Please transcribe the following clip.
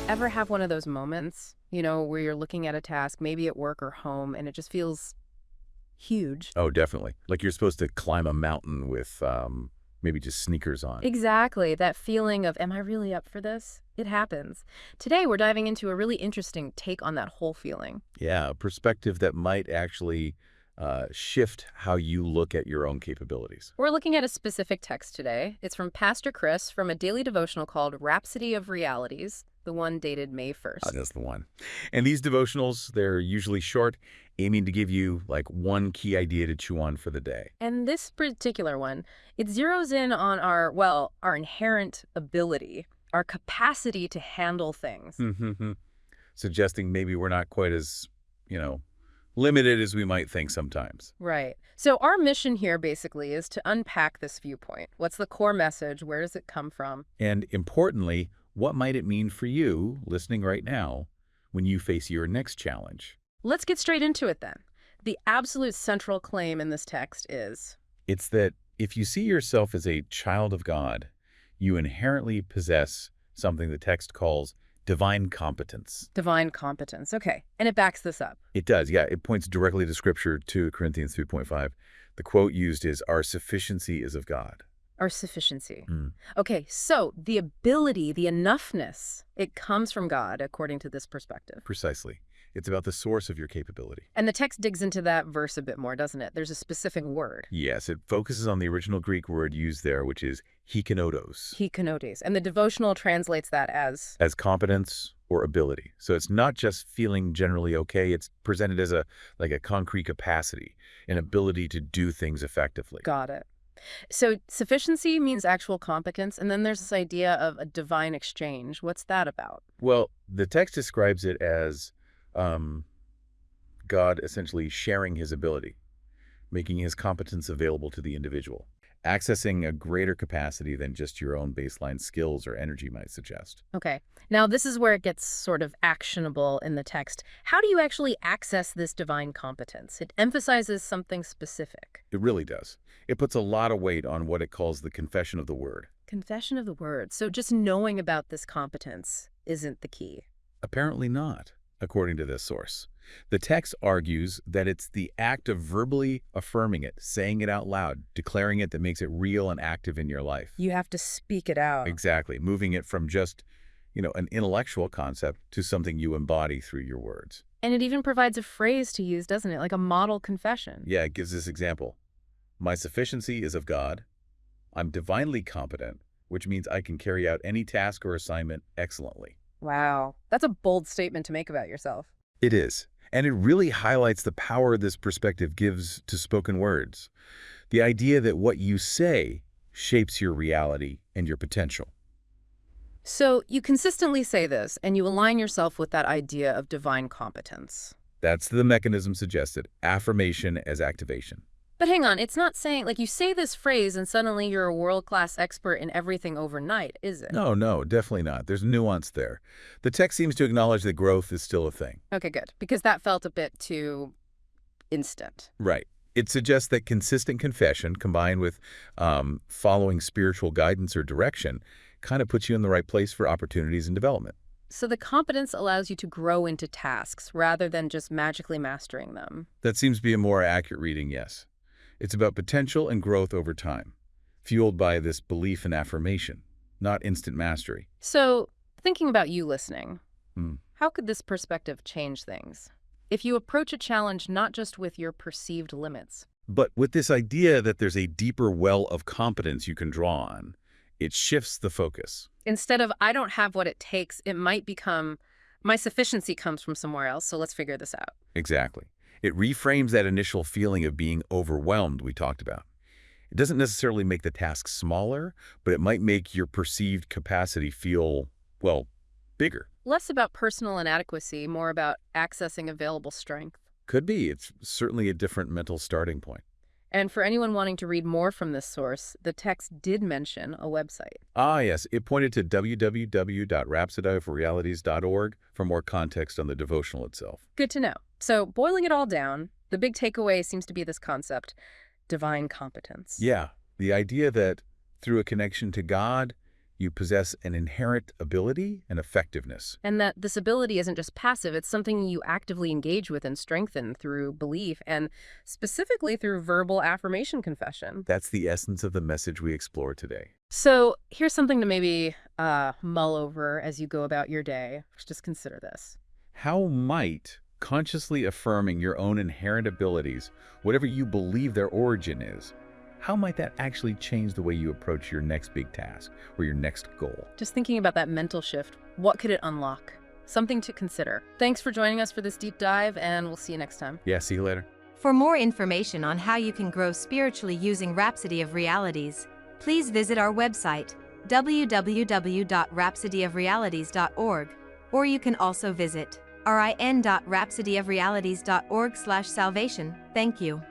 Ever have one of those moments, where you're looking at a task, maybe at work or home, and it just feels huge? Oh, definitely. Like you're supposed to climb a mountain with maybe just sneakers on. Exactly. That feeling of, am I really up for this? It happens. Today, we're diving into a really interesting take on that whole feeling. Yeah, a perspective that might actually shift how you look at your own capabilities. We're looking at a specific text today. It's from Pastor Chris from a daily devotional called Rhapsody of Realities, the one dated May 1st. That's the one. And these devotionals, they're usually short, aiming to give you like one key idea to chew on for the day. And this particular one, it zeroes in on our inherent ability, our capacity to handle things. Suggesting maybe we're not quite as, limited as we might think sometimes. Right. So our mission here basically is to unpack this viewpoint. What's the core message? Where does it come from? And importantly, what might it mean for you, listening right now, when you face your next challenge? Let's get straight into it then. The absolute central claim in this text is, It's that if you see yourself as a child of God, you inherently possess something the text calls divine competence. divine competence. Okay. And it backs this up. It does, yeah. It points directly to Scripture, 2 Corinthians 3:5. The quote used is, "Our sufficiency is of God." Our sufficiency. Mm, Okay, so the ability, the enoughness, it comes from God, according to this perspective. precisely. It's about the source of your capability. And the text digs into that verse a bit more, doesn't it? There's a specific word, Yes, it focuses on the original Greek word used there, which is hikenotos, hikenotes. And the devotional translates that as competence or ability. So it's not just feeling generally okay, it's presented as a concrete capacity, an ability to do things effectively. got it. So sufficiency means actual competence, and then there's this idea of a divine exchange. What's that about? Well, the text describes it as God essentially sharing his ability, making his competence available to the individual, accessing a greater capacity than just your own baseline skills or energy might suggest. Okay, now this is where it gets sort of actionable in the text. How do you actually access this divine competence? It emphasizes something specific. It really does. It puts a lot of weight on what it calls the confession of the word. Confession of the word. So just knowing about this competence isn't the key. Apparently not, according to this source. The text argues that it's the act of verbally affirming it, saying it out loud, declaring it that makes it real and active in your life. You have to speak it out. Exactly, moving it from just, an intellectual concept to something you embody through your words. And it even provides a phrase to use, doesn't it? Like a model confession. Yeah, it gives this example. My sufficiency is of God. I'm divinely competent, which means I can carry out any task or assignment excellently. Wow. That's a bold statement to make about yourself. It is. And it really highlights the power this perspective gives to spoken words. The idea that what you say shapes your reality and your potential. So you consistently say this, and you align yourself with that idea of divine competence. That's the mechanism suggested, affirmation as activation. But hang on, it's not saying, like, you say this phrase and suddenly you're a world-class expert in everything overnight, is it? No, definitely not. There's nuance there. The text seems to acknowledge that growth is still a thing. Okay, good. Because that felt a bit too instant. Right. It suggests that consistent confession combined with following spiritual guidance or direction kind of puts you in the right place for opportunities and development. So the competence allows you to grow into tasks rather than just magically mastering them. That seems to be a more accurate reading, yes. It's about potential and growth over time, fueled by this belief and affirmation, not instant mastery. So thinking about you listening, Hmm. how could this perspective change things? If you approach a challenge not just with your perceived limits. But with this idea that there's a deeper well of competence you can draw on, it shifts the focus. Instead of, I don't have what it takes, it might become, my sufficiency comes from somewhere else, so let's figure this out. Exactly. It reframes that initial feeling of being overwhelmed we talked about. It doesn't necessarily make the task smaller, but it might make your perceived capacity feel, bigger. Less about personal inadequacy, more about accessing available strength. Could be. It's certainly a different mental starting point. And for anyone wanting to read more from this source, the text did mention a website. Ah, yes. It pointed to www.rhapsodyofrealities.org for more context on the devotional itself. Good to know. So boiling it all down, the big takeaway seems to be this concept, divine competence. Yeah, the idea that through a connection to God, You possess an inherent ability and effectiveness. And that this ability isn't just passive, it's something you actively engage with and strengthen through belief and specifically through verbal affirmation confession. That's the essence of the message we explore today. So here's something to maybe mull over as you go about your day. Just consider this. How might consciously affirming your own inherent abilities, whatever you believe their origin is, how might that actually change the way you approach your next big task or your next goal? Just thinking about that mental shift, what could it unlock? Something to consider. Thanks for joining us for this deep dive, and we'll see you next time. Yeah, see you later. For more information on how you can grow spiritually using Rhapsody of Realities, please visit our website, www.rhapsodyofrealities.org, or you can also visit rin.rhapsodyofrealities.org/salvation. Thank you.